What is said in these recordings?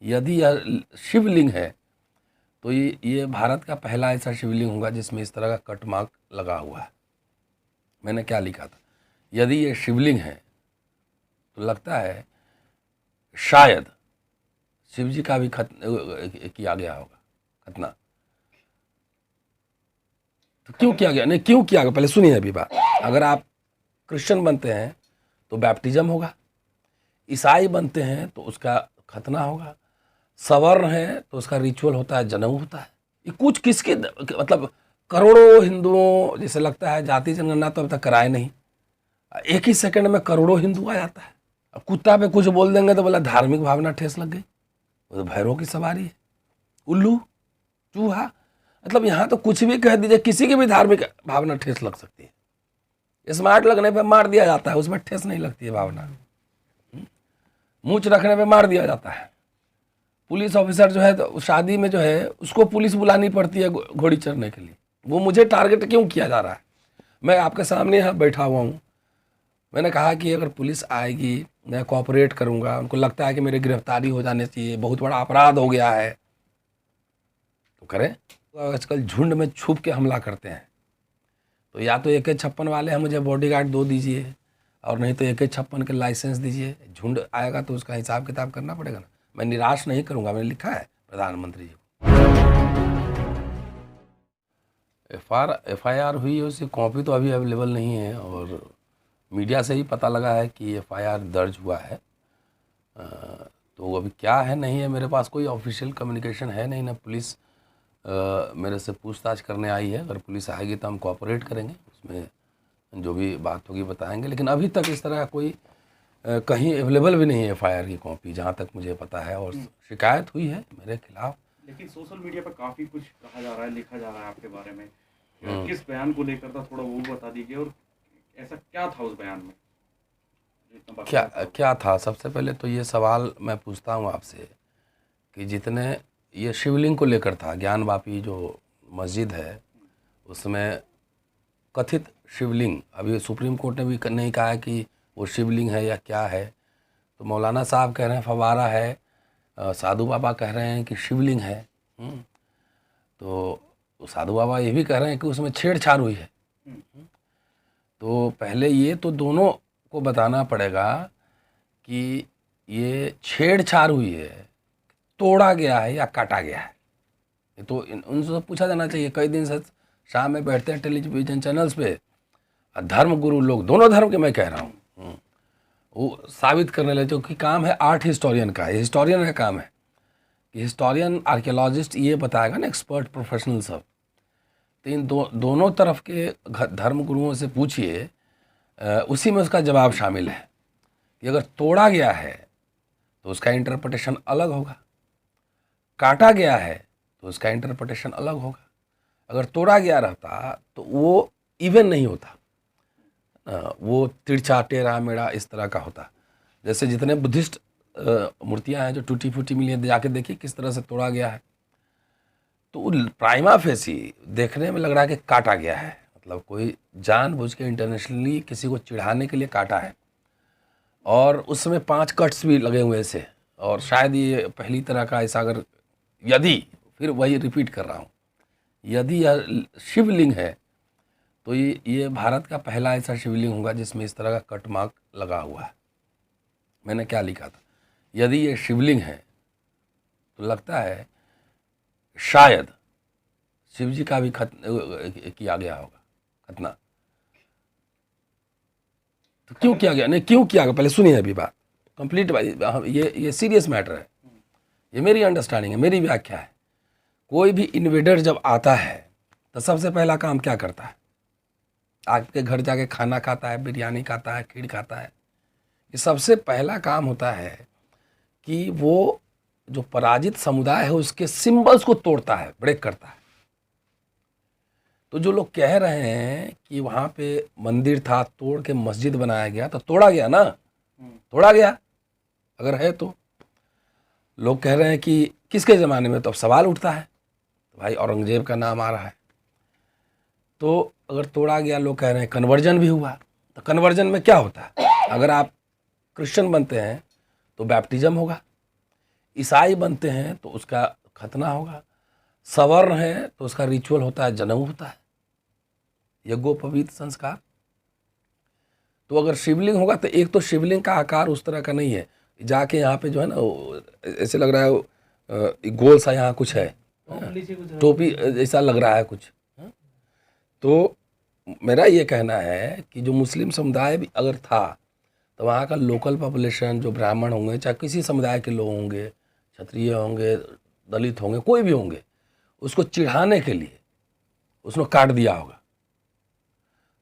यदि यह शिवलिंग है तो ये भारत का पहला ऐसा शिवलिंग होगा जिसमें इस तरह का कट मार्क लगा हुआ है। मैंने क्या लिखा था, यदि ये शिवलिंग है तो लगता है शायद शिव जी का भी किया गया होगा खतना। तो क्यों किया गया, नहीं क्यों किया गया, पहले सुनिए अभी बात। अगर आप क्रिश्चियन बनते हैं तो बैप्टिज्म होगा, ईसाई बनते हैं तो उसका खतना होगा, सवर्ण है तो उसका रिचुअल होता है, जनेऊ होता है। ये कुछ किसके मतलब करोड़ों हिंदुओं जैसे लगता है जाति जनगणना तो अब तक कराए नहीं, एक ही सेकंड में करोड़ों हिंदू आ जाता है। अब कुत्ता पे कुछ बोल देंगे तो बोला धार्मिक भावना ठेस लग गई, वो तो भैरव की सवारी है। उल्लू चूहा, मतलब यहाँ तो कुछ भी कह दीजिए, किसी की भी धार्मिक भावना ठेस लग सकती है। स्मार्ट लगने पे मार दिया जाता है, उसमें ठेस नहीं लगती है भावना। मूंछ रखने पे मार दिया जाता है। पुलिस ऑफिसर जो है तो शादी में जो है उसको पुलिस बुलानी पड़ती है घोड़ी चढ़ने के लिए। वो मुझे टारगेट क्यों किया जा रहा है? मैं आपके सामने यहाँ बैठा हुआ हूँ, मैंने कहा कि अगर पुलिस आएगी मैं कोऑपरेट करूँगा, उनको लगता है कि मेरे गिरफ्तारी हो जाने चाहिए, बहुत बड़ा अपराध हो गया है तो करें। तो आजकल झुंड में छुप के हमला करते हैं, तो या तो AK-56 वाले हैं मुझे बॉडीगार्ड दो दीजिए, और नहीं तो AK-56 के लाइसेंस दीजिए। झुंड आएगा तो उसका हिसाब किताब करना पड़ेगा ना। मैं निराश नहीं करूंगा, मैंने लिखा है प्रधानमंत्री जी को। FIR हुई है, उसकी कॉपी तो अभी अवेलेबल नहीं है, और मीडिया से ही पता लगा है कि FIR दर्ज हुआ है। तो अभी क्या है नहीं है, मेरे पास कोई ऑफिशियल कम्युनिकेशन है नहीं ना। पुलिस मेरे से पूछताछ करने आई है, अगर पुलिस आएगी तो हम कोऑपरेट करेंगे, उसमें जो भी बात होगी बताएंगे। लेकिन अभी तक इस तरह का कोई कहीं अवेलेबल भी नहीं है FIR की कॉपी, जहाँ तक मुझे पता है। और शिकायत हुई है मेरे खिलाफ, लेकिन सोशल मीडिया पर काफी कुछ कहा जा रहा है, लिखा जा रहा है आपके बारे में। किस बयान को लेकर था, थोड़ा वो बता दीजिए, और ऐसा क्या था उस बयान में जो इतना क्या बकवास था? क्या था। सबसे पहले तो ये सवाल मैं पूछता हूँ आपसे कि जितने ये शिवलिंग को लेकर था, ज्ञानवापी जो मस्जिद है उसमें कथित शिवलिंग, अभी सुप्रीम कोर्ट ने भी नहीं कहा है कि वो शिवलिंग है या क्या है। तो मौलाना साहब कह रहे हैं फवारा है, साधु बाबा कह रहे हैं कि शिवलिंग है। तो साधु बाबा ये भी कह रहे हैं कि उसमें छेड़छाड़ हुई है। तो पहले ये तो दोनों को बताना पड़ेगा कि ये छेड़छाड़ हुई है, तोड़ा गया है या काटा गया है। ये तो उनसे पूछा जाना चाहिए। कई दिन से शाम में बैठते हैं टेलीविजन चैनल्स पे, धर्म गुरु लोग, दोनों धर्म के मैं कह रहा हूँ, वो साबित करने लगे। जो कि काम है आर्ट हिस्टोरियन का, ये हिस्टोरियन का काम है कि हिस्टोरियन आर्कियोलॉजिस्ट ये बताएगा ना, एक्सपर्ट प्रोफेशनल सब। तो इन दोनों तरफ के धर्म गुरुओं से पूछिए, उसी में उसका जवाब शामिल है कि अगर तोड़ा गया है तो उसका इंटरप्रिटेशन अलग होगा, काटा गया है तो उसका इंटरप्रिटेशन अलग होगा। अगर तोड़ा गया रहता तो वो इवन नहीं होता, वो तिरछा टेढ़ा मेढ़ा इस तरह का होता। जैसे जितने बुद्धिस्ट मूर्तियां हैं जो टूटी फूटी मिली हैं, जाके देखिए किस तरह से तोड़ा गया है। तो प्राइमा फेसी देखने में लग रहा है कि काटा गया है, मतलब कोई जानबूझ के इंटरनेशनली किसी को चिढ़ाने के लिए काटा है। और उसमें 5 कट्स भी लगे हुए थे, और शायद ये पहली तरह का ऐसा, अगर यदि, फिर वही रिपीट कर रहा हूँ, यदि यह शिवलिंग है तो ये भारत का पहला ऐसा शिवलिंग होगा जिसमें इस तरह का कट मार्क लगा हुआ है। मैंने क्या लिखा था, यदि ये शिवलिंग है तो लगता है शायद शिव जी का भी किया गया होगा खतना। तो क्यों किया गया, नहीं क्यों किया गया, पहले सुनिए अभी बात कंप्लीट। ये सीरियस मैटर है, ये मेरी अंडरस्टैंडिंग है, मेरी व्याख्या है। कोई भी इन्वेडर जब आता है तो सबसे पहला काम क्या करता है? आपके घर जाके खाना खाता है, बिरयानी खाता है, खीर खाता है। ये सबसे पहला काम होता है कि वो जो पराजित समुदाय है उसके सिंबल्स को तोड़ता है, ब्रेक करता है। तो जो लोग कह रहे हैं कि वहाँ पे मंदिर था, तोड़ के मस्जिद बनाया गया, तो तोड़ा गया ना, तोड़ा गया अगर है तो। लोग कह रहे हैं कि किसके ज़माने में, तो अब सवाल उठता है, तो भाई औरंगजेब का नाम आ रहा है। तो अगर तोड़ा गया, लोग कह रहे हैं कन्वर्जन भी हुआ, तो कन्वर्जन में क्या होता है? अगर आप क्रिश्चियन बनते हैं तो बैप्टिज्म होगा, ईसाई बनते हैं तो उसका खतना होगा, सवर्ण है तो उसका रिचुअल होता है, जनेऊ होता है, यज्ञोपवीत संस्कार। तो अगर शिवलिंग होगा तो एक तो शिवलिंग का आकार उस तरह का नहीं है, जाके यहाँ पे जो है ना ऐसे लग रहा है गोल सा यहाँ कुछ है, टोपी ऐसा लग रहा है कुछ। तो मेरा ये कहना है कि जो मुस्लिम समुदाय भी अगर था तो वहाँ का लोकल पॉपुलेशन जो ब्राह्मण होंगे, चाहे किसी समुदाय के लोग होंगे, क्षत्रिय होंगे, दलित होंगे, कोई भी होंगे, उसको चिढ़ाने के लिए उसने काट दिया होगा।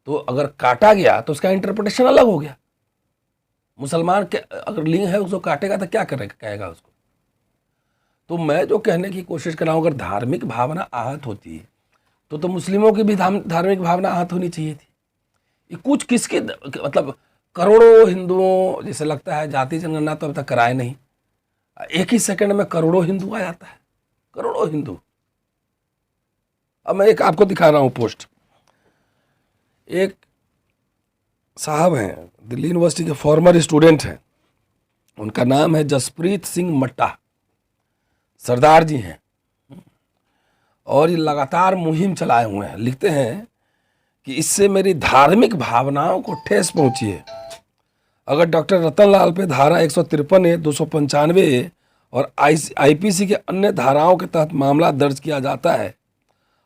तो अगर काटा गया तो उसका इंटरप्रिटेशन अलग हो गया। मुसलमान के अगर लिंग है उसको काटेगा तो क्या करेगा, कहेगा उसको। तो मैं जो कहने की कोशिश कर रहा हूँ, अगर धार्मिक भावना आहत होती है तो मुस्लिमों की भी धार्मिक भावना आहत होनी चाहिए थी। ये कुछ किसके मतलब करोड़ों हिंदुओं, जैसे लगता है जाति जनगणना तो अब तक कराए नहीं, एक ही सेकंड में करोड़ों हिंदू आ जाता है, करोड़ों हिंदू। अब मैं एक आपको दिखा रहा हूँ पोस्ट। एक साहब हैं, दिल्ली यूनिवर्सिटी के फॉर्मर स्टूडेंट हैं, उनका नाम है जसप्रीत सिंह मट्टा, सरदार जी हैं, और ये लगातार मुहिम चलाए हुए हैं। लिखते हैं कि इससे मेरी धार्मिक भावनाओं को ठेस पहुंची है। अगर डॉक्टर रतनलाल पे धारा 153A, 295 और आईपीसी के अन्य धाराओं के तहत मामला दर्ज किया जाता है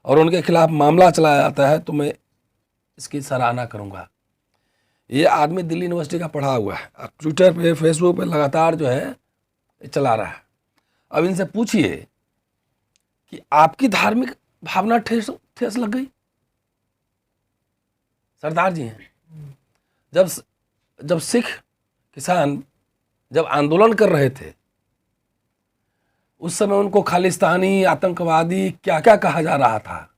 और उनके खिलाफ मामला चलाया जाता है तो मैं इसकी सराहना करूंगा। ये आदमी दिल्ली यूनिवर्सिटी का पढ़ा हुआ है, ट्विटर पे, फेसबुक पे लगातार जो है चला रहा है। अब इनसे पूछिए कि आपकी धार्मिक भावना ठेस लग गई? सरदार जी हैं। जब सिख किसान जब आंदोलन कर रहे थे उस समय उनको खालिस्तानी, आतंकवादी क्या क्या कहा जा रहा था,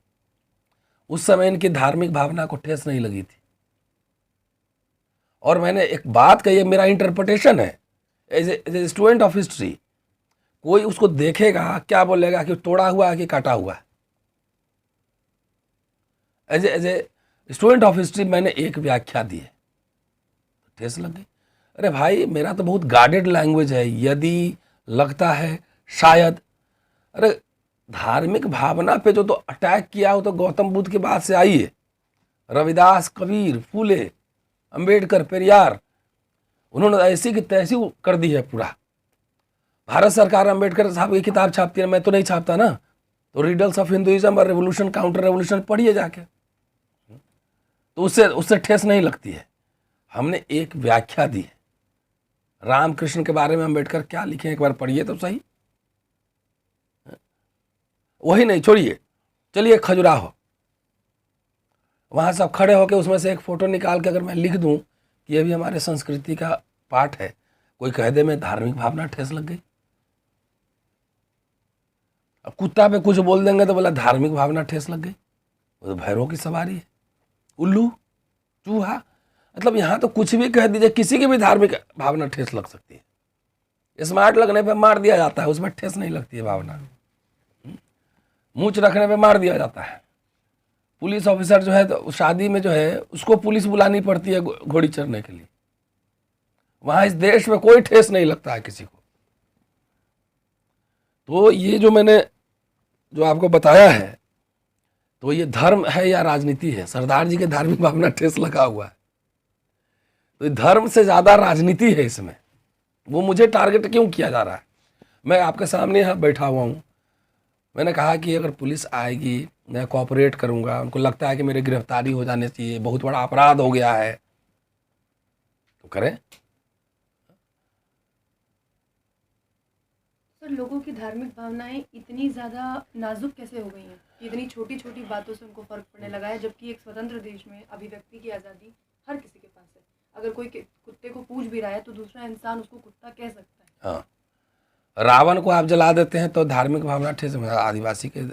उस समय इनकी धार्मिक भावना को ठेस नहीं लगी थी। और मैंने एक बात कही है, मेरा इंटरप्रिटेशन है as a student of history. कोई उसको देखेगा क्या बोलेगा कि तोड़ा हुआ है कि काटा हुआ है। As a student of history मैंने एक व्याख्या दी है, ठेस लग गई। अरे भाई, मेरा तो बहुत गार्डेड लैंग्वेज है, यदि, लगता है, शायद। अरे धार्मिक भावना पे जो तो अटैक किया हो तो गौतम बुद्ध के बाद से आई है। रविदास, कबीर, फूले, अंबेडकर, पेरियार, उन्होंने ऐसी की तैसी कर दी है पूरा। भारत सरकार अंबेडकर साहब की किताब छापती है, मैं तो नहीं छापता ना। तो रिडल्स ऑफ हिंदुइज्म और रेवोल्यूशन, काउंटर रेवोल्यूशन पढ़िए जाके, तो उससे ठेस नहीं लगती है। हमने एक व्याख्या दी है। रामकृष्ण के बारे में अंबेडकर क्या लिखे, एक बार पढ़िए तो सही। वही नहीं, छोड़िए, चलिए खजुराहो, वहां सब खड़े होकर उसमें से एक फोटो निकाल के अगर मैं लिख दूं कि ये भी हमारे संस्कृति का पार्ट है, कोई कह दे मैं धार्मिक भावना ठेस लग गई। अब कुत्ता पे कुछ बोल देंगे तो बोला धार्मिक भावना ठेस लग गई, वो तो भैरव की सवारी है। उल्लू, चूहा, मतलब यहाँ तो कुछ भी कह दीजिए, किसी की भी धार्मिक भावना ठेस लग सकती है। स्मार्ट लगने पे मार दिया जाता है, उसमें ठेस नहीं लगती है भावना। मूंछ रखने पे मार दिया जाता है। पुलिस ऑफिसर जो है तो शादी में जो है उसको पुलिस बुलानी पड़ती है घोड़ी चढ़ने के लिए। वहां इस देश में कोई ठेस नहीं लगता है किसी को। तो ये जो मैंने जो आपको बताया है, तो ये धर्म है या राजनीति है? सरदार जी के धार्मिक भावना ठेस लगा हुआ है, तो धर्म से ज्यादा राजनीति है इसमें। वो मुझे टारगेट क्यों किया जा रहा है? मैं आपके सामने यहाँ बैठा हुआ हूँ, मैंने कहा कि अगर पुलिस आएगी मैं कोऑपरेट करूंगा, उनको लगता है कि मेरे गिरफ्तारी हो जाने चाहिए, बहुत बड़ा अपराध हो गया है, तो करें। सर, लोगों की धार्मिक भावनाएं इतनी ज़्यादा नाजुक कैसे हो गई हैं कि इतनी छोटी छोटी बातों से उनको फर्क पड़ने लगा है, जबकि एक स्वतंत्र देश में अभिव्यक्ति की आज़ादी हर किसी के पास है। अगर कोई कुत्ते को पूछ भी रहा है तो दूसरा इंसान उसको कुत्ता कह सकता है। हाँ, रावण को आप जला देते हैं तो धार्मिक भावना ठेस, आदिवासी के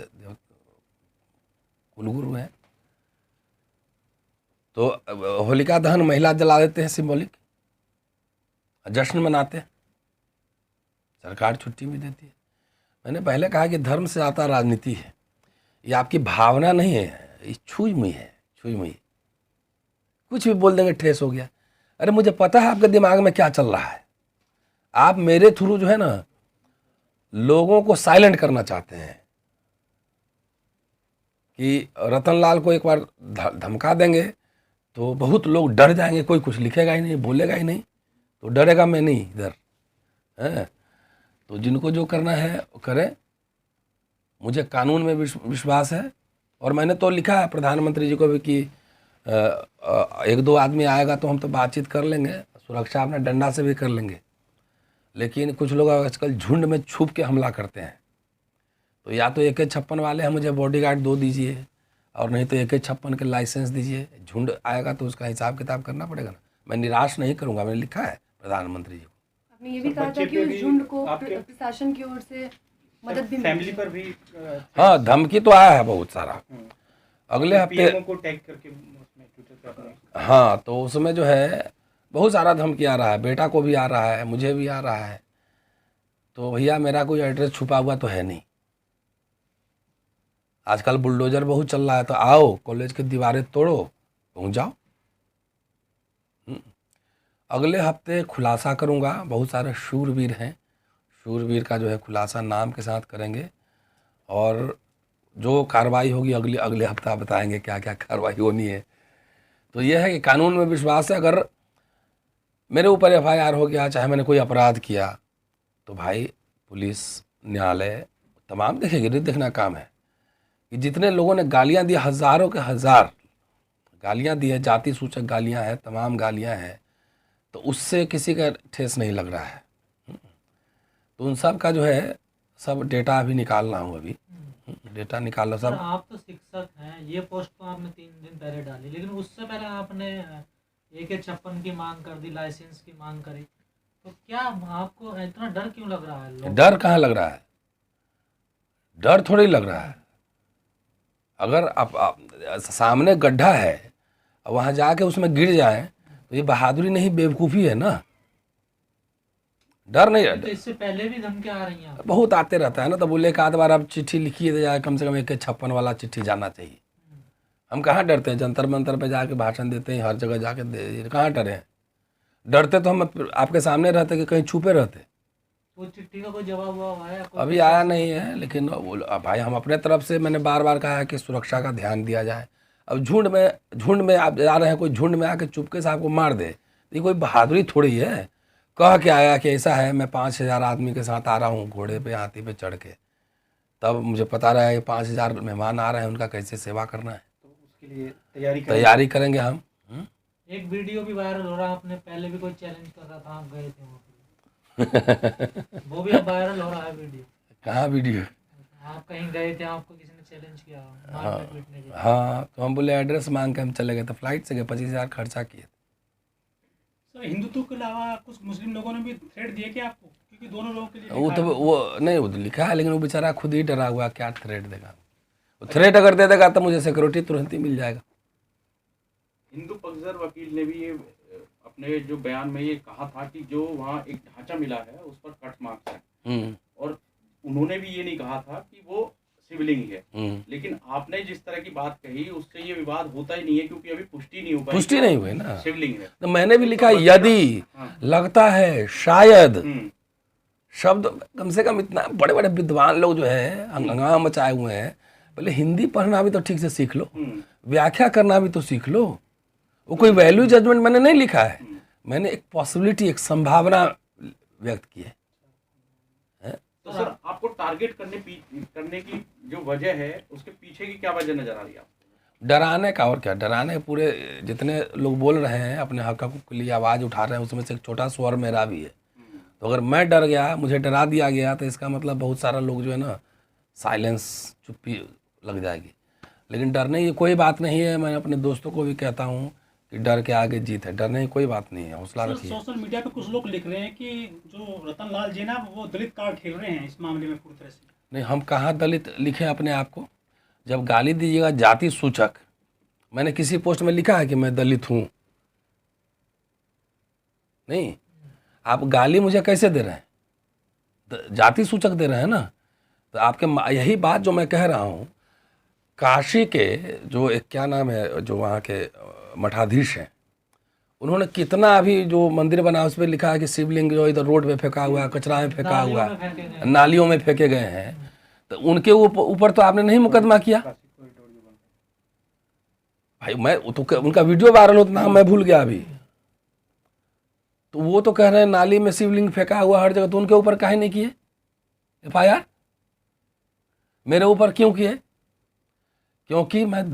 कुलगुरु हैं, तो होलिका दहन महिला जला देते हैं, सिंबॉलिक जश्न मनाते हैं, सरकार छुट्टी भी देती है। मैंने पहले कहा कि धर्म से आता राजनीति है, ये आपकी भावना नहीं है, ये छुई मुई है, छुई मुई। कुछ भी बोल देंगे ठेस हो गया। अरे मुझे पता है आपके दिमाग में क्या चल रहा है। आप मेरे थ्रू जो है ना लोगों को साइलेंट करना चाहते हैं कि रतनलाल को एक बार धमका देंगे तो बहुत लोग डर जाएंगे, कोई कुछ लिखेगा ही नहीं, बोलेगा ही नहीं, तो डरेगा मैं नहीं इधर है। तो जिनको जो करना है वो करें। मुझे कानून में विश्वास है और मैंने तो लिखा है प्रधानमंत्री जी को भी कि एक दो आदमी आएगा तो हम तो बातचीत कर लेंगे, सुरक्षा अपने डंडा से भी कर लेंगे, लेकिन कुछ लोग आजकल झुंड में छुप के हमला करते हैं। तो या तो AK-56 वाले हैं, मुझे बॉडीगार्ड दो दीजिए, और नहीं तो AK-56 के लाइसेंस दीजिए। झुंड आएगा तो उसका हिसाब किताब करना पड़ेगा ना। मैं निराश नहीं करूंगा, मैंने लिखा है प्रधानमंत्री जी को। आपने ये भी कहा था कि उस झुंड को प्रशासन की ओर से मदद भी फैमिली पर भी हाँ, धमकी तो आया है बहुत सारा। अगले हफ्ते को टैग करके उसमें ट्विटर पे हाँ, तो उसमें जो है बहुत सारा धमकी आ रहा है, बेटा को भी आ रहा है, मुझे भी आ रहा है। तो भैया मेरा कोई एड्रेस छुपा हुआ तो है नहीं। आजकल बुलडोजर बहुत चल रहा है, तो आओ कॉलेज की दीवारें तोड़ो, पहुंच जाओ। अगले हफ्ते खुलासा करूंगा, बहुत सारे शूरवीर हैं, शूरवीर का जो है खुलासा नाम के साथ करेंगे, और जो कार्रवाई होगी अगले हफ्ता बताएंगे क्या क्या कार्रवाई होनी है। तो यह है कि कानून में विश्वास है। अगर मेरे ऊपर FIR हो गया, चाहे मैंने कोई अपराध किया, तो भाई पुलिस न्यायालय तमाम देखेगी। देखना काम है कि जितने लोगों ने गालियां दी, हज़ारों के हज़ार गालियां दी है, जाति सूचक गालियां हैं, तमाम गालियां हैं, तो उससे किसी का ठेस नहीं लग रहा है। तो उन सब का जो है सब डेटा अभी निकाल रहा हूँ, अभी डेटा निकाल रहा सब। आप तो शिक्षक हैं, ये पोस्ट तो आपने 3 दिन पहले डाली, लेकिन उससे पहले आपने AK-56 की मांग कर दी, लाइसेंस की मांग करी, तो क्या आपको इतना डर क्यों लग रहा है? डर कहाँ लग रहा है, डर थोड़ी लग रहा है। अगर आप सामने गड्ढा है, वहाँ जाके उसमें गिर जाए तो ये बहादुरी नहीं, बेवकूफ़ी है ना। डर नहीं। तो इससे पहले भी धमकी आ रही हैं? बहुत आते रहता है ना, तो बोले एक आध बार आप चिट्ठी लिखिए तो जाए, कम से कम AK-56 वाला चिट्ठी जाना चाहिए। हम कहाँ डरते हैं, जंतर मंतर पे जाके भाषण देते हैं, हर जगह जाके कहाँ डरे हैं। डरते तो हम आपके सामने रहते कि कहीं छुपे रहते। वो चिट्ठी का कोई जवाब हुआ है? अभी आया नहीं है, लेकिन भाई हम अपने तरफ से मैंने बार बार कहा है कि सुरक्षा का ध्यान दिया जाए। अब झुंड में आप जा रहे हैं, कोई झुंड में आके चुपके से आपको मार दे, तो ये कोई बहादुरी थोड़ी है। कह के आया कि ऐसा है, मैं 5000 आदमी के साथ आ रहा हूँ घोड़े पे, हाथी पे चढ़ के, तब मुझे पता रहा है 5000 मेहमान आ रहे हैं, उनका कैसे सेवा करना है। तो उसके लिए तैयारी करेंगे हम। एक वीडियो भी वायरल हो रहा है, आपने पहले भी कोई चैलेंज कर रहा था, आप गए थे वहाँ वो भी अब वायरल हो रहा है वीडियो। कहाँ वीडियो? आप कहीं गए थे, आपको किसी ने चैलेंज किया मारने पीटने के? हाँ, तो हम बोले एड्रेस मांग के हम चले गए, तो फ्लाइट से गए, 25,000 खर्चा किए। सर, हिंदुत्व के अलावा कुछ मुस्लिम लोगों ने भी थ्रेट दिए क्या आपको? क्योंकि दोनों लोगों के लिए वो तो वो नहीं, वो तो लिखा है, लेकिन वो बेचारा खुद ही डरा हुआ, क्या थ्रेट देगा। वो थ्रेट अगर दे देगा तो मुझे सिक्योरिटी तुरंत ही मिल जाएगा। हिंदू पक्षधर वकील ने भी ये अपने जो बयान में ये कहा था कि जो वहाँ एक ढांचा मिला है उस पर कट मार्क्स है, और उन्होंने भी ये नहीं कहा था कि वो शिवलिंग है। लेकिन आपने जिस तरह की बात कही उससे ये विवाद होता ही नहीं है, क्योंकि अभी पुष्टि नहीं हो पाई, पुष्टि नहीं हुई ना, शिवलिंग है। तो मैंने भी लिखा यदि, लगता है, शायद, शब्द कम से कम इतना। बड़े बड़े विद्वान लोग जो है हंगामा मचाए हुए हैं, पहले हिंदी पढ़ना भी तो ठीक से सीख लो, व्याख्या करना भी तो सीख लो। वो कोई वैल्यू जजमेंट मैंने नहीं लिखा है, मैंने एक पॉसिबिलिटी, एक संभावना व्यक्त की है। तो सर, आपको टारगेट करने की जो वजह है उसके पीछे की क्या वजह नजर आ रही है आपको? डराने का, और क्या डराने। पूरे जितने लोग बोल रहे हैं अपने हक के लिए आवाज़ उठा रहे हैं, उसमें से एक छोटा स्वर मेरा भी है। तो अगर मैं डर गया, मुझे डरा दिया गया, तो इसका मतलब बहुत सारा लोग जो है ना, साइलेंस, चुप्पी लग जाएगी। लेकिन डरने की कोई बात नहीं है। मैं अपने दोस्तों को भी कहता हूँ कि डर के आगे जीत है, डरने की कोई बात नहीं है, हौसला रखिए। सोशल मीडिया पे कुछ लोग लिख रहे हैं कि जो रतनलाल जी ना वो दलित कार्ड खेल रहे हैं इस मामले में पूरी तरह से। नहीं, हम कहाँ दलित लिखे अपने आप को। जब गाली दीजिएगा जाति सूचक, मैंने किसी पोस्ट में लिखा है कि मैं दलित हूँ? नहीं। आप गाली मुझे कैसे दे रहे हैं? जाति सूचक दे रहे हैं ना। तो आपके यही बात जो मैं कह रहा हूँ, काशी के जो एक क्या नाम है, जो वहाँ के मठाधीश हैं, उन्होंने कितना अभी जो मंदिर बना उस पर लिखा है कि शिवलिंग जो इधर रोड पे फेंका हुआ है, कचरा में फेंका हुआ नालियों में फेंके है, गए। नालियों में फेंके गए हैं, तो उनके ऊपर तो आपने नहीं मुकदमा किया भाई। मैं तो उनका वीडियो वायरल होता नाम मैं भूल गया अभी, तो वो तो कह रहे हैं नाली में शिवलिंग फेंका हुआ हर जगह, तो उनके ऊपर काहे नहीं किए FIR? मेरे ऊपर क्यों किए? क्योंकि मैं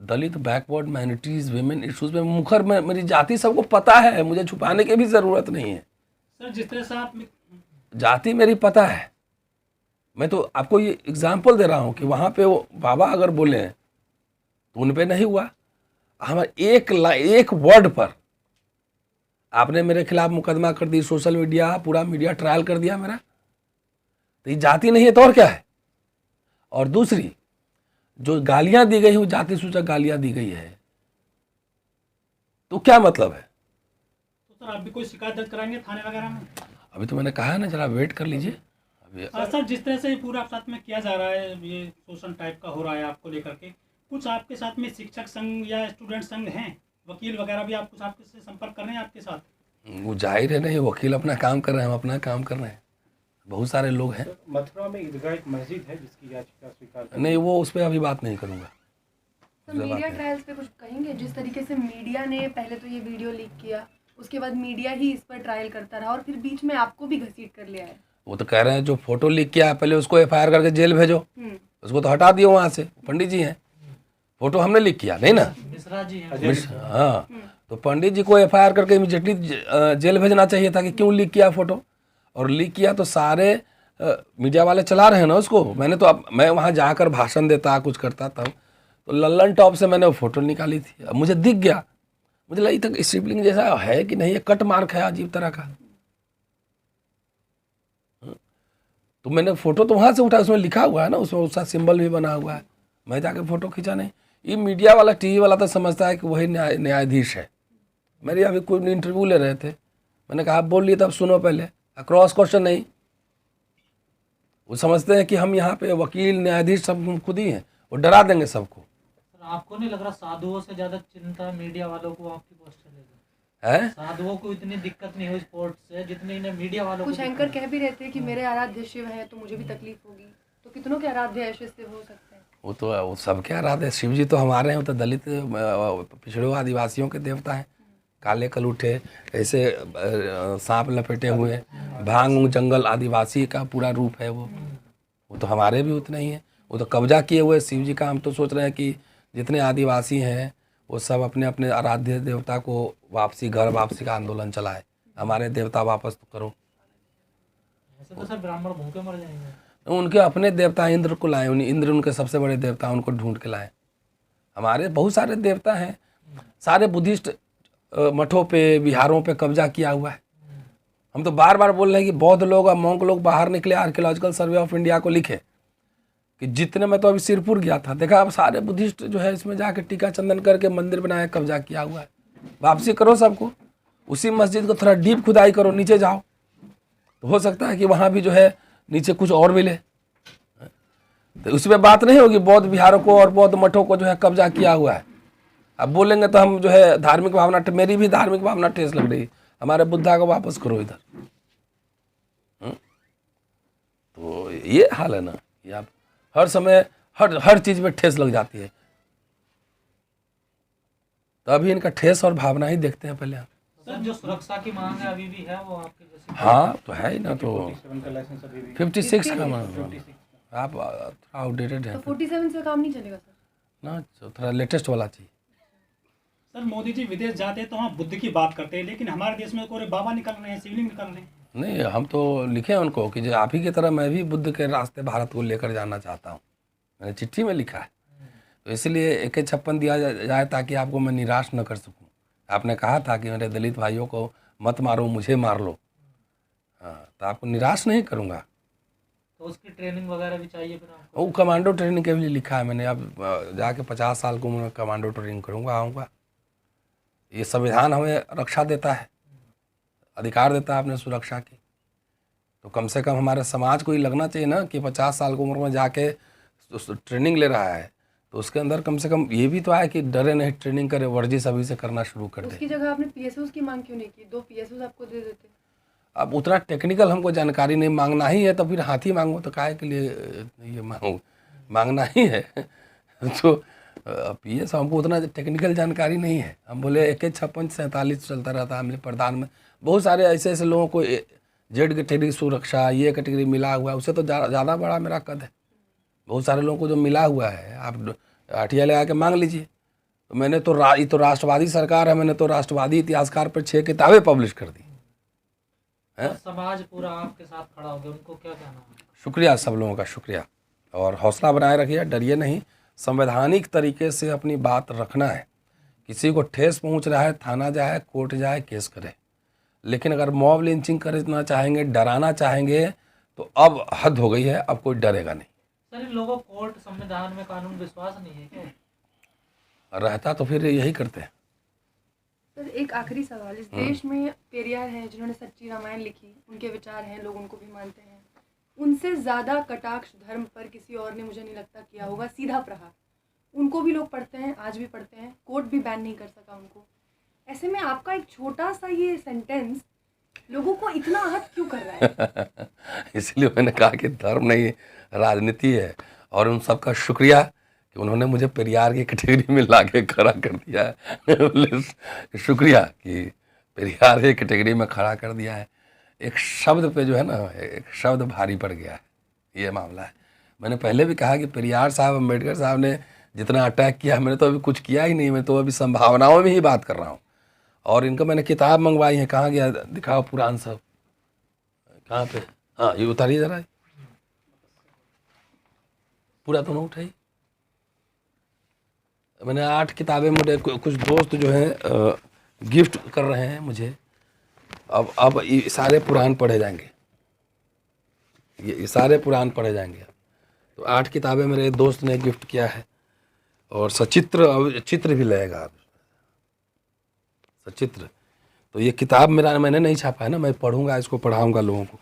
दलित, बैकवर्ड, माइनॉरिटीज, विमेन इश्यूज में मुखर, मेरी जाति सबको पता है, मुझे छुपाने की भी ज़रूरत नहीं है। सर जिस तरह से आप जाति मेरी पता है। मैं तो आपको ये एग्जाम्पल दे रहा हूँ कि वहाँ पे वो बाबा अगर बोले तो उन पे नहीं हुआ। हमारे एक वर्ड पर आपने मेरे खिलाफ मुकदमा कर दी, सोशल मीडिया, पूरा मीडिया ट्रायल कर दिया मेरा, तो ये जाति नहीं है तो और क्या है? और दूसरी जो गालियां दी गई, वो जाति सूचक गालियां दी गई है, तो क्या मतलब है? तो सर आप भी कोई शिकायत दर्ज कराएंगे थाने वगैरह में? अभी तो मैंने कहा है ना, जरा वेट कर लीजिए अभी। सर जिस तरह से पूरा आप साथ में किया जा रहा है, ये शोषण टाइप का हो रहा है आपको लेकर के, कुछ आपके साथ में शिक्षक संघ या स्टूडेंट संघ हैं, वकील वगैरह भी आप कुछ आपके से संपर्क कर रहे हैं आपके साथ? वो जाहिर है नहीं, वकील अपना काम कर रहे हैं, हम अपना काम कर रहे हैं, बहुत सारे लोग हैं। मथुरा में ईदगाह एक मस्जिद है जिसकी याचिका स्वीकार कर नहीं, वो उस पर अभी बात नहीं करूँगा। तो मीडिया ट्रायल्स पे कुछ कहेंगे? जिस तरीके से मीडिया ने पहले तो ये वीडियो लीक किया, उसके बाद मीडिया ही इस पर ट्रायल करता रहा और फिर बीच में आपको भी घसीट कर लिया है। वो तो कह रहे हैं जो फोटो लीक किया है पहले उसको FIR करके जेल भेजो, उसको तो हटा दियो वहाँ से, पंडित जी हैं, फोटो हमने लीक किया नहीं ना। मिश्रा जी हैं। हाँ, तो पंडित जी को FIR करके इमीडिएटली जेल भेजना चाहिए था कि क्यों लीक किया फोटो। और लीक किया तो सारे मीडिया वाले चला रहे हैं ना उसको। मैंने तो, अब मैं वहाँ जाकर भाषण देता कुछ करता तब तो लल्लन टॉप से मैंने वो फोटो निकाली थी, अब मुझे दिख गया, मुझे लगी था शिवलिंग जैसा है कि नहीं, ये कट मार्क है अजीब तरह का। तो मैंने फोटो तो वहाँ से उठा, उसमें लिखा हुआ है ना, उसमें उसका सिंबल भी बना हुआ है, मैं जाके फ़ोटो खींचा नहीं। ये मीडिया वाला, टीवी वाला तो समझता है कि वही न्यायाधीश है। मेरे अभी कोई इंटरव्यू ले रहे थे, मैंने कहा आप बोल लिए तब सुनो पहले, क्रॉस क्वेश्चन नहीं। वो समझते हैं कि हम यहाँ पे वकील न्यायाधीश सब खुद ही हैं, वो डरा देंगे सबको। सर आपको नहीं लग रहा साधुओं से ज्यादा चिंता मीडिया वालों को आपकी पोस्ट चलेगी? है साधुओं को इतनी दिक्कत नहीं हुई स्पोर्ट्स से जितनी इन्हें मीडिया वालों को कुछ एंकर कह भी रहे थे कि मेरे आराध्य शिव है तो मुझे भी तकलीफ होगी, तो कितनों के आराध्य ऐसे से हो सकते हैं? वो तो वो सबके आराध्य, शिव जी तो हमारे हैं, वो तो दलित पिछड़े आदिवासियों के देवता हैं। काले कलूठे ऐसे सांप लपेटे हुए, भांग जंगल आदिवासी का पूरा रूप है वो तो हमारे भी उतने ही हैं। वो तो कब्जा किए हुए शिव जी का। हम तो सोच रहे हैं कि जितने आदिवासी हैं वो सब अपने अपने आराध्य देवता को वापसी, घर वापसी का आंदोलन चलाए, हमारे देवता वापस तो करो। ऐसे तो सर ब्राह्मण भूखे मर जाएंगे। उनके अपने देवता इंद्र को लाए, इंद्र उनके सबसे बड़े देवता, उनको ढूंढ के लाए। हमारे बहुत सारे देवता हैं, सारे बुद्धिस्ट मठों पे, विहारों पे कब्जा किया हुआ है। हम तो बार बार बोल रहे हैं कि बौद्ध लोग और मॉन्क लोग बाहर निकले, आर्कियोलॉजिकल सर्वे ऑफ इंडिया को लिखे कि जितने, मैं तो अभी सिरपुर गया था, देखा अब सारे बुद्धिस्ट जो है इसमें जाके टीका चंदन करके मंदिर बनाया, कब्जा किया हुआ है। वापसी करो सबको, उसी मस्जिद को थोड़ा डीप खुदाई करो, नीचे जाओ, तो हो सकता है कि वहाँ भी जो है नीचे कुछ और मिले। तो उसमें बात नहीं होगी बौद्ध विहारों को और बौद्ध मठों को जो है कब्जा किया हुआ है। अब बोलेंगे तो हम जो है धार्मिक भावना, मेरी भी धार्मिक भावना ठेस लग रही, हमारे बुद्धा को वापस करो इधर। तो ये हाल है ना, ये आप हर समय हर चीज में ठेस लग जाती है। तो अभी इनका ठेस और भावना ही देखते हैं पहले आप। सर जो सुरक्षा की मांग है अभी भी है वो आपके जैसे? हाँ तो है ही ना, तो 47 का लाइसेंस अभी भी 56 का मांग, आप थोड़ा आउटडेटेड है तो 47 से काम नहीं चलेगा सर ना, तो थोड़ा लेटेस्ट वाला चाहिए। सर मोदी जी विदेश जाते हैं तो वहाँ बुद्ध की बात करते हैं, लेकिन हमारे देश में कोई बाबा निकल रहे हैं, शिवलिंग निकल रहे हैं। नहीं, हम तो लिखे हैं उनको कि जो आप ही की तरह मैं भी बुद्ध के रास्ते भारत को लेकर जाना चाहता हूँ, मैंने चिट्ठी में लिखा है। तो इसलिए AK-56 दिया जाए ताकि आपको मैं निराश न कर सकूँ। आपने कहा था कि मेरे दलित भाइयों को मत मारो, मुझे मार लो, हाँ, तो आपको निराश नहीं करूँगा। तो उसकी ट्रेनिंग वगैरह भी चाहिए फिर आपको? वो कमांडो ट्रेनिंग के लिए लिखा है मैंने। अब जाके 50 साल की उम्र में कमांडो ट्रेनिंग करूँगा, आऊँगा। ये संविधान हमें रक्षा देता है, अधिकार देता है अपने सुरक्षा की। तो कम से कम हमारे समाज को ही लगना चाहिए ना कि 50 साल की उम्र में जाके ट्रेनिंग ले रहा है तो उसके अंदर कम से कम ये भी तो आए कि डरे नहीं, ट्रेनिंग करे, वर्जिश अभी से करना शुरू कर उसकी दे। जगह आपने पीएसओ की मांग क्यों नहीं की? 2 पीएसओ आपको दे देते। अब उतना टेक्निकल हमको जानकारी नहीं, मांगना ही है तो फिर हाथी मांगो, तो काहे के लिए ये मांगना ही है। तो पीएस हमको उतना टेक्निकल जानकारी नहीं है। हम बोले AK-56-47 चलता रहता है हमने प्रधान में, बहुत सारे ऐसे ऐसे लोगों को जेड कैटेगरी सुरक्षा ये कैटेगरी मिला हुआ है, उससे तो ज़्यादा बड़ा मेरा कद है। बहुत सारे लोगों को जो मिला हुआ है, आप आठिया ले आके मांग लीजिए। तो मैंने तो ये तो राष्ट्रवादी सरकार है, मैंने तो राष्ट्रवादी इतिहासकार पर 6 किताबें पब्लिश कर दी। और समाज पूरा आपके साथ खड़ा हो गया, उनको क्या कहना है? शुक्रिया, सब लोगों का शुक्रिया, और हौसला बनाए रखिए, डरिए नहीं। संवैधानिक तरीके से अपनी बात रखना है। किसी को ठेस पहुंच रहा है, थाना जाए, कोर्ट जाए, केस करे। लेकिन अगर मॉब लिंचिंग करना चाहेंगे, डराना चाहेंगे, तो अब हद हो गई है, अब कोई डरेगा नहीं। सर इन लोगों को कोर्ट, संविधान में, कानून विश्वास नहीं है क्या? रहता तो फिर यही करते हैं। सर एक आखिरी सवाल, इस देश में पेरियार हैं जिन्होंने सच्ची रामायण लिखी, उनके विचार हैं, लोग उनको भी मानते हैं। उनसे ज़्यादा कटाक्ष धर्म पर किसी और ने मुझे नहीं लगता किया होगा, सीधा प्रहार। उनको भी लोग पढ़ते हैं, आज भी पढ़ते हैं, कोर्ट भी बैन नहीं कर सका उनको। ऐसे में आपका एक छोटा सा ये सेंटेंस लोगों को इतना आहत क्यों कर रहा है? इसलिए मैंने कहा कि धर्म नहीं, राजनीति है। और उन सबका शुक्रिया कि उन्होंने मुझे पेरियार की कैटेगरी में लाके खड़ा कर दिया है। शुक्रिया कि पेरियार की कैटेगरी में खड़ा कर दिया है। एक शब्द पे जो है ना, एक शब्द भारी पड़ गया है, ये मामला है। मैंने पहले भी कहा कि पेरियार साहब, अम्बेडकर साहब ने जितना अटैक किया, मैंने तो अभी कुछ किया ही नहीं, मैं तो अभी संभावनाओं में ही बात कर रहा हूँ। और इनका मैंने किताब मंगवाई है, कहाँ गया, दिखाओ पुराण सब, कहाँ पे? हाँ ये उतारिए जरा, पूरा तो न उठाई। मैंने 8 किताबें, मुझे कुछ दोस्त जो हैं गिफ्ट कर रहे हैं मुझे। अब ये सारे पुराण पढ़े जाएंगे, ये सारे पुराण पढ़े जाएंगे। तो 8 किताबें मेरे दोस्त ने गिफ्ट किया है, और सचित्र चित्र भी लगेगा आप, सचित्र। तो ये किताब मैंने नहीं छापा है ना, मैं पढ़ूंगा, इसको पढ़ाऊंगा लोगों को।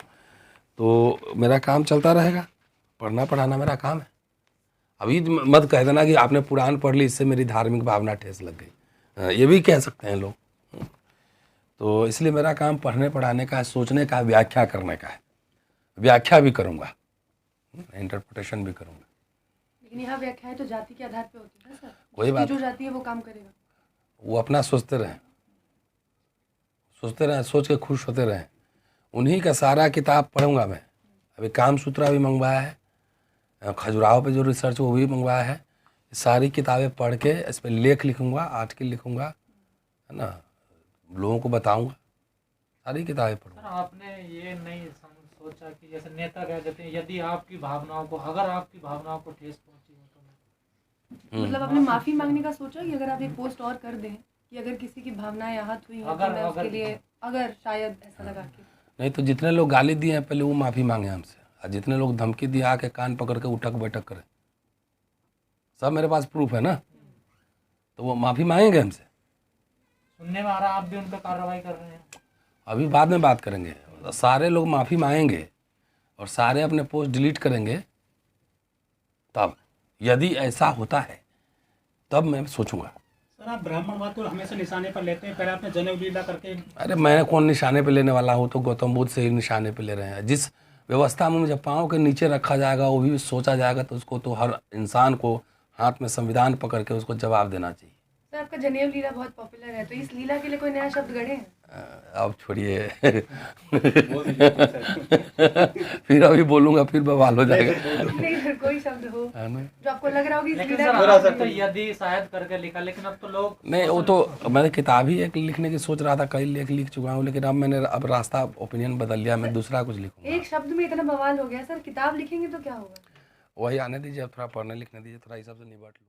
तो मेरा काम चलता रहेगा, पढ़ना पढ़ाना मेरा काम है। अभी मत कह देना कि आपने पुराण पढ़ ली, इससे मेरी धार्मिक भावना ठेस लग गई, ये भी कह सकते हैं लोग। तो इसलिए मेरा काम पढ़ने पढ़ाने का है, सोचने का, व्याख्या करने का है। व्याख्या भी करूँगा, इंटरप्रिटेशन भी करूँगा। लेकिन यहाँ व्याख्याएं तो जाति के आधार पे होती है ना सर, कोई बात जो जाति है वो काम करेगा। वो अपना सोचते रहें, सोच के खुश होते रहें। उन्हीं का सारा किताब पढ़ूंगा मैं। अभी कामसूत्रा भी मंगवाया है, खजुराहो पे जो रिसर्च वो भी मंगवाया है। सारी किताबें पढ़ के इस पर लेख लिखूंगा, आर्टिकल लिखूंगा, है ना, लोगों को बताऊंगा। सारी किताबें पढ़ूंगा। सर आपने ये नहीं सोचा कि जैसे नेता कह देते हैं, यदि आपकी भावनाओं को, अगर आपकी भावनाओं को ठेस पहुंची हो तो मतलब आपने माफी मांगने का सोचा कि अगर आप एक पोस्ट और कर दें कि अगर किसी की भावनाएं आहत हुई हैं तो मैं उसके लिए, अगर शायद ऐसा लगा कि नहीं, तो जितने लोग गाली दिए हैं पहले वो माफ़ी मांगे हमसे, और जितने लोग धमकी दिए आके कान पकड़ के उठक बैठक करें, सब मेरे पास प्रूफ है ना, तो वो माफ़ी मांगेंगे हमसे। सुनने में आ रहा आप भी उन पर कार्रवाई कर रहे हैं। अभी बाद में बात करेंगे। सारे लोग माफ़ी मांगेंगे और सारे अपने पोस्ट डिलीट करेंगे, तब यदि ऐसा होता है तब मैं सोचूंगा। सर आप ब्राह्मणवाद को हमेशा निशाने पर लेते हैं, पहले आपने जनेऊ लीला करके। अरे मैं कौन निशाने पे लेने वाला हूँ, तो गौतम बुद्ध से ही निशाने पे ले रहे हैं। जिस व्यवस्था में मुझे पाँव के नीचे रखा जाएगा वो भी सोचा जाएगा, तो उसको तो हर इंसान को हाथ में संविधान पकड़ के उसको जवाब देना चाहिए। सर आपका जनेऊ लीला बहुत पॉपुलर है, तो इस लीला के लिए कोई नया शब्द गढ़े हैं? अब छोड़िए। फिर अभी बोलूंगा फिर बवाल हो जाएगा। नहीं सर, कोई शब्द हो है ना? जो आपको लग रहा हो कि इस लेकिन लीला सर के आपने तो यदि शायद करके लिखा, लेकिन अब तो लोग नहीं, वो तो मैंने किताब ही एक लिखने की सोच रहा था, कई लेख लिख चुका हूँ, लेकिन अब मैंने रास्ता ओपिनियन बदल लिया, मैं दूसरा कुछ लिखूंगा। एक शब्द में इतना बवाल हो गया सर, किताब लिखेंगे तो क्या होगा? वही आने दीजिए, थोड़ा पढ़ने लिखने दीजिए, थोड़ा इस सब से निपट लूँ।